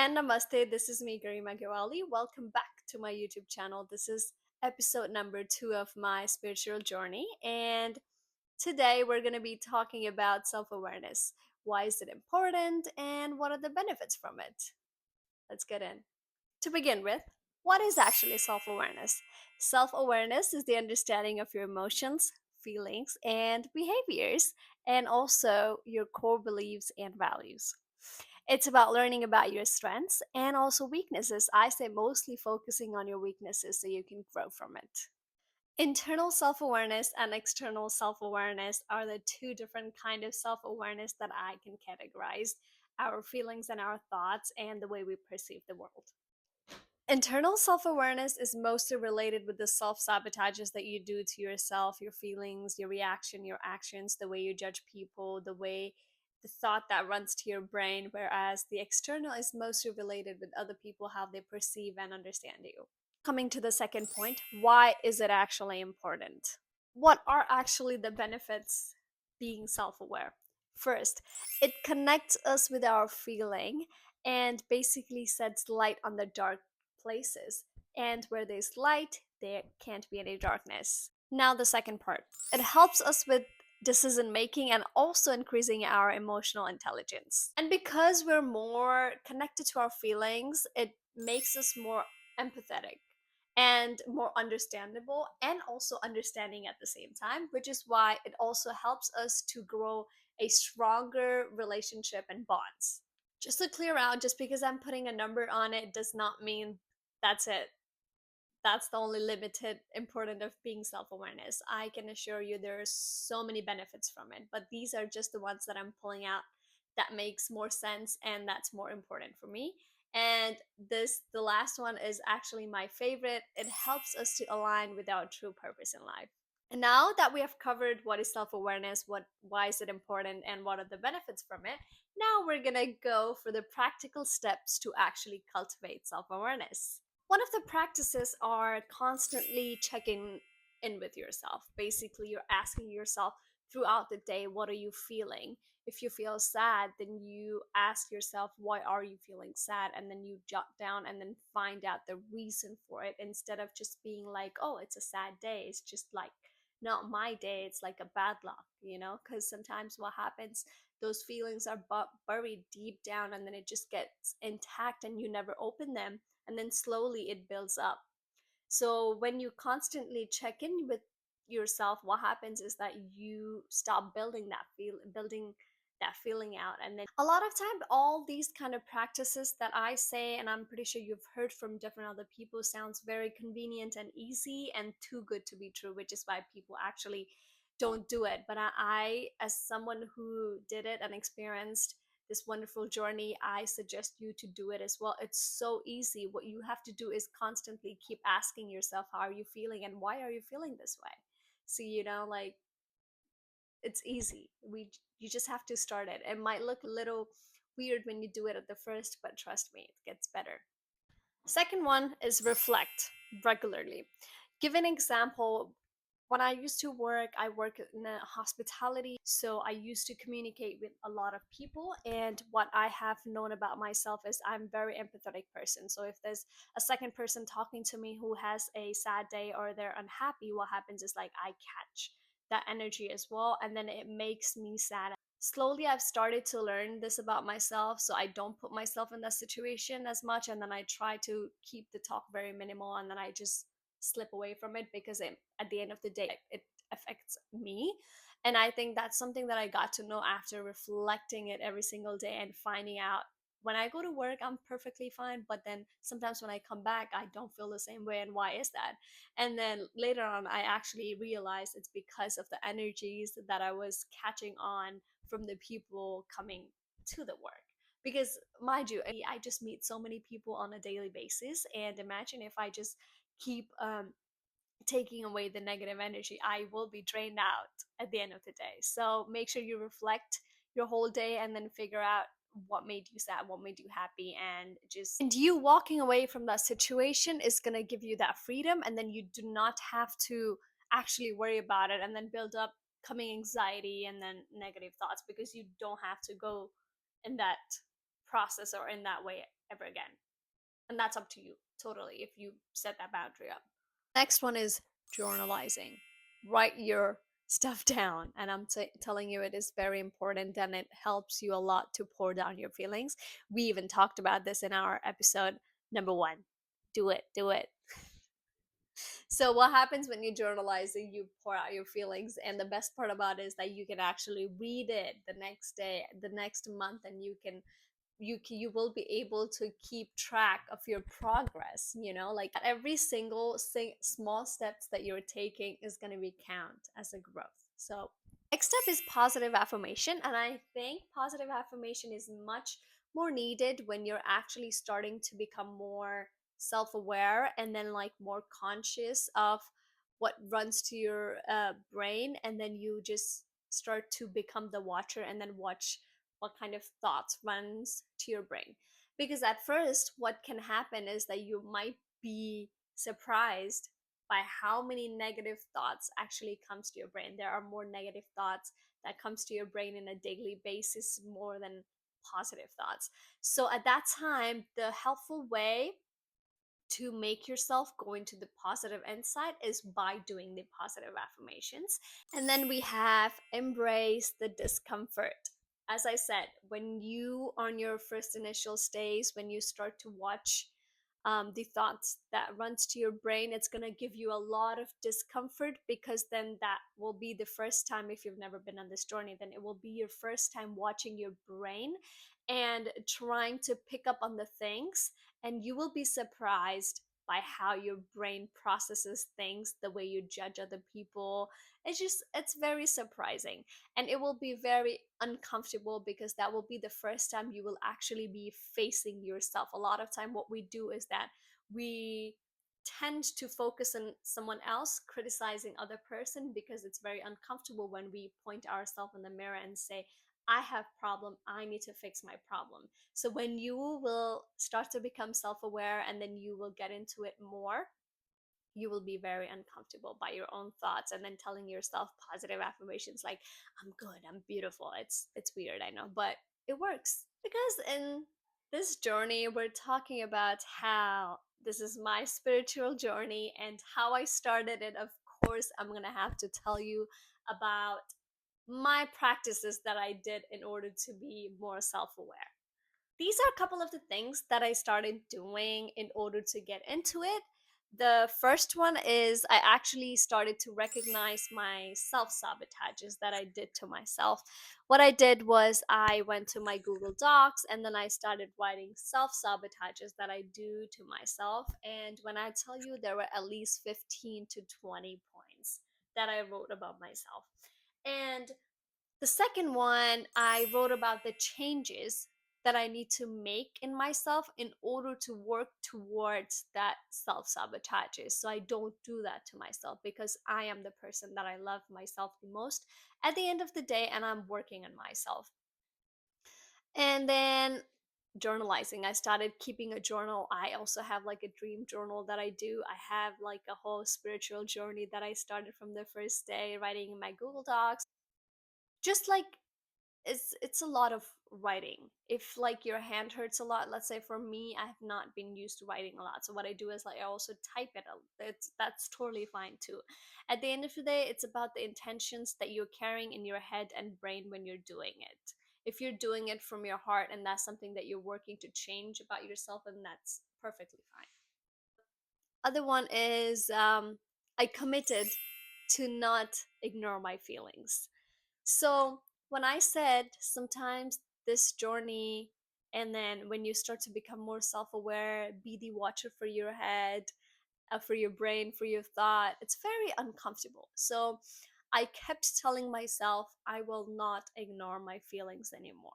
And namaste, this is me, Garima Gewali. Welcome back to my YouTube channel. This is episode number 2 of my spiritual journey. And today we're going to be talking about self awareness. Why is it important and what are the benefits from it? Let's get in. To begin with, what is actually self awareness? Self awareness is the understanding of your emotions, feelings, and behaviors, and also your core beliefs and values. It's about learning about your strengths and also weaknesses. I say mostly focusing on your weaknesses so you can grow from it. Internal self-awareness and external self-awareness are the two different kind of self-awareness that I can categorize our feelings and our thoughts and the way we perceive the world. Internal self awareness is mostly related with the self sabotages that you do to yourself, your feelings, your reaction, your actions, the way you judge people, the thought that runs to your brain. Whereas the external is mostly related with other people, how they perceive and understand you. Coming to the second point, why is it actually important? What are actually the benefits being self aware? First, it connects us with our feeling and basically sets light on the dark places. And where there's light, there can't be any darkness. Now, the second part, it helps us with decision making and also increasing our emotional intelligence. And because we're more connected to our feelings, it makes us more empathetic and more understandable and also understanding at the same time, which is why it also helps us to grow a stronger relationship and bonds. Just to clear out, just because I'm putting a number on it does not mean that's it. That's the only limited important of being self-awareness. I can assure you there's so many benefits from it, but these are just the ones that I'm pulling out that makes more sense and that's more important for me. And the last one is actually my favorite. It helps us to align with our true purpose in life. And now that we have covered what is self-awareness, why is it important, and what are the benefits from it, now we're gonna go for the practical steps to actually cultivate self-awareness. One of the practices are constantly checking in with yourself. Basically, you're asking yourself throughout the day, what are you feeling? If you feel sad, then you ask yourself, why are you feeling sad? And then you jot down and then find out the reason for it instead of just being like, oh, it's a sad day. It's just like not my day. It's like a bad luck, because sometimes what happens, those feelings are buried deep down and then it just gets intact and you never open them, and then slowly it builds up. So when you constantly check in with yourself, what happens is that you stop building that feeling out. And then a lot of time, all these kind of practices that I say, and I'm pretty sure you've heard from different other people, sounds very convenient and easy and too good to be true, which is why people actually don't do it. But as someone who did it and experienced this wonderful journey, I suggest you to do it as well. It's so easy. What you have to do is constantly keep asking yourself, how are you feeling and why are you feeling this way? So, like, it's easy. You just have to start it. It might look a little weird when you do it at the first, but trust me, it gets better. Second one is reflect regularly. Give an example. When I used to work, I work in a hospitality, so I used to communicate with a lot of people. And what I have known about myself is I'm a very empathetic person. So if there's a second person talking to me who has a sad day or they're unhappy, what happens is like I catch that energy as well, and then it makes me sad. Slowly I've started to learn this about myself, so I don't put myself in that situation as much, and then I try to keep the talk very minimal, and then I just slip away from it because at the end of the day it affects me. And I think that's something that I got to know after reflecting it every single day and finding out when I go to work I'm perfectly fine, but then sometimes when I come back I don't feel the same way, and why is that? And then later on I actually realized it's because of the energies that I was catching on from the people coming to the work. Because mind you, I just meet so many people on a daily basis, and imagine if I just keep taking away the negative energy, I will be drained out at the end of the day. So make sure you reflect your whole day and then figure out what made you sad, what made you happy, and you walking away from that situation is going to give you that freedom, and then you do not have to actually worry about it and then build up coming anxiety and then negative thoughts, because you don't have to go in that process or in that way ever again. And that's up to you totally if you set that boundary up. Next one is journalizing. Write your stuff down. And I'm telling you, it is very important and it helps you a lot to pour down your feelings. We even talked about this in our episode number one. Do it, do it. So what happens when you journalize and you pour out your feelings, and the best part about it is that you can actually read it the next day, the next month, and you will be able to keep track of your progress, like every single small steps that you're taking is going to be count as a growth. So next up is positive affirmation, and I think positive affirmation is much more needed when you're actually starting to become more self-aware and then like more conscious of what runs to your brain, and then you just start to become the watcher and then watch what kind of thoughts runs to your brain. Because at first what can happen is that you might be surprised by how many negative thoughts actually comes to your brain. There are more negative thoughts that comes to your brain in a daily basis more than positive thoughts. So at that time, the helpful way to make yourself go into the positive insight is by doing the positive affirmations. And then we have embrace the discomfort. As I said, when you on your first initial stage, when you start to watch the thoughts that runs to your brain, it's going to give you a lot of discomfort, because then that will be the first time, if you've never been on this journey, then it will be your first time watching your brain and trying to pick up on the things, and you will be surprised by how your brain processes things, the way you judge other people. It's very surprising, and it will be very uncomfortable, because that will be the first time you will actually be facing yourself. A lot of time what we do is that we tend to focus on someone else criticizing other person, because it's very uncomfortable when we point ourselves in the mirror and say, I have problem, I need to fix my problem. So when you will start to become self-aware and then you will get into it more, you will be very uncomfortable by your own thoughts, and then telling yourself positive affirmations like, I'm good, I'm beautiful. It's weird, I know, but it works. Because in this journey we're talking about how this is my spiritual journey and how I started it. Of course, I'm going to have to tell you about my practices that I did in order to be more self-aware. These are a couple of the things that I started doing in order to get into it. The first one is I actually started to recognize my self sabotages that I did to myself. What I did was I went to my Google Docs and then I started writing self sabotages that I do to myself. And when I tell you, there were at least 15 to 20 points that I wrote about myself. And the second one, I wrote about the changes that I need to make in myself in order to work towards that self sabotages. So I don't do that to myself, because I am the person that I love myself the most at the end of the day, and I'm working on myself. And then journalizing. I started keeping a journal. I also have like a dream journal that I do. I have like a whole spiritual journey that I started from the first day, writing in my Google Docs. Just like it's a lot of writing. If like your hand hurts a lot, let's say for me, I have not been used to writing a lot, so what I do is like I also type it. That's totally fine too. At the end of the day, it's about the intentions that you're carrying in your head and brain when you're doing it. If you're doing it from your heart and that's something that you're working to change about yourself, and that's perfectly fine. Other one is I committed to not ignore my feelings. So when I said sometimes this journey, and then when you start to become more self-aware, be the watcher for your head, for your brain, for your thought, it's very uncomfortable. So I kept telling myself I will not ignore my feelings anymore.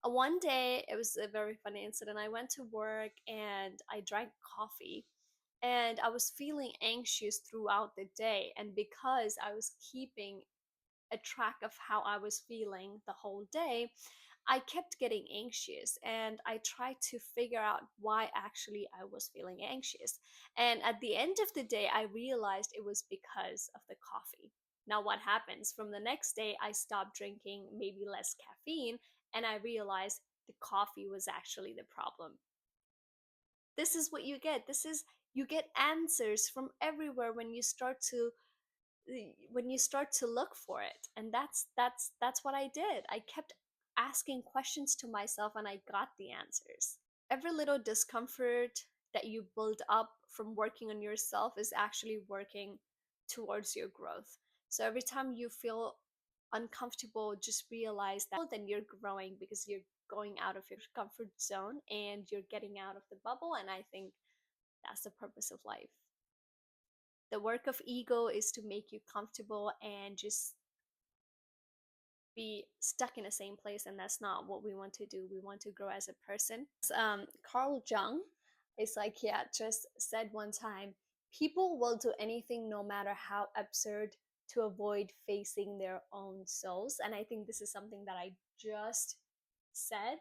One day, it was a very funny incident. I went to work and I drank coffee, and I was feeling anxious throughout the day. And because I was keeping a track of how I was feeling the whole day, I kept getting anxious, and I tried to figure out why actually I was feeling anxious. And at the end of the day, I realized it was because of the coffee. Now, what happens from the next day, I stopped drinking, maybe less caffeine, and I realized the coffee was actually the problem. This is what you get. You get answers from everywhere when you start to look for it. And that's what I did. I kept asking questions to myself and I got the answers. Every little discomfort that you build up from working on yourself is actually working towards your growth. So every time you feel uncomfortable, just realize that then you're growing because you're going out of your comfort zone and you're getting out of the bubble. And I think that's the purpose of life. The work of ego is to make you comfortable and just be stuck in the same place, and that's not what we want to do. We want to grow as a person. Carl Jung is like, yeah, just said one time, people will do anything no matter how absurd to avoid facing their own souls. And I think this is something that I just said.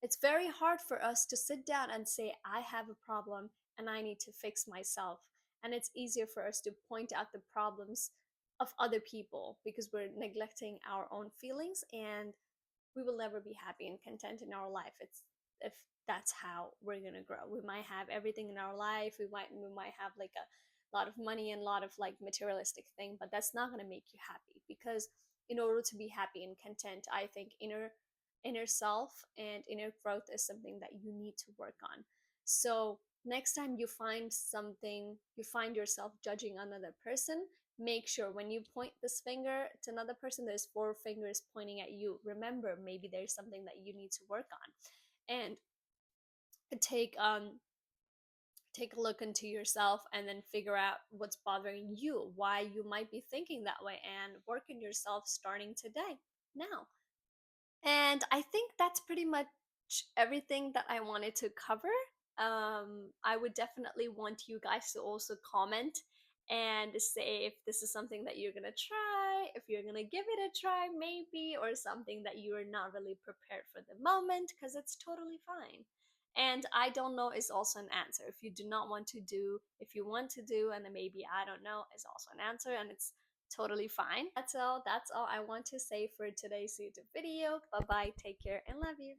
It's very hard for us to sit down and say, I have a problem and I need to fix myself. And it's easier for us to point out the problems of other people because we're neglecting our own feelings, and we will never be happy and content in our life. It's if that's how we're gonna grow. We might have everything in our life. We might have like a lot of money and a lot of like materialistic thing, but that's not gonna make you happy. Because in order to be happy and content, I think inner self and inner growth is something that you need to work on. So next time you find yourself judging another person, make sure when you point this finger to another person, there's four fingers pointing at you. Remember, maybe there's something that you need to work on. And take take a look into yourself and then figure out what's bothering you, why you might be thinking that way, and work on yourself starting today, now. And I think that's pretty much everything that I wanted to cover. I would definitely want you guys to also comment and say if this is something that you're gonna try, if you're gonna give it a try, maybe, or something that you are not really prepared for the moment, because it's totally fine. And I don't know is also an answer. If you do not want to do, if you want to do, and then maybe I don't know is also an answer, and it's totally fine. That's all I want to say for today's YouTube video. Bye bye, take care, and love you.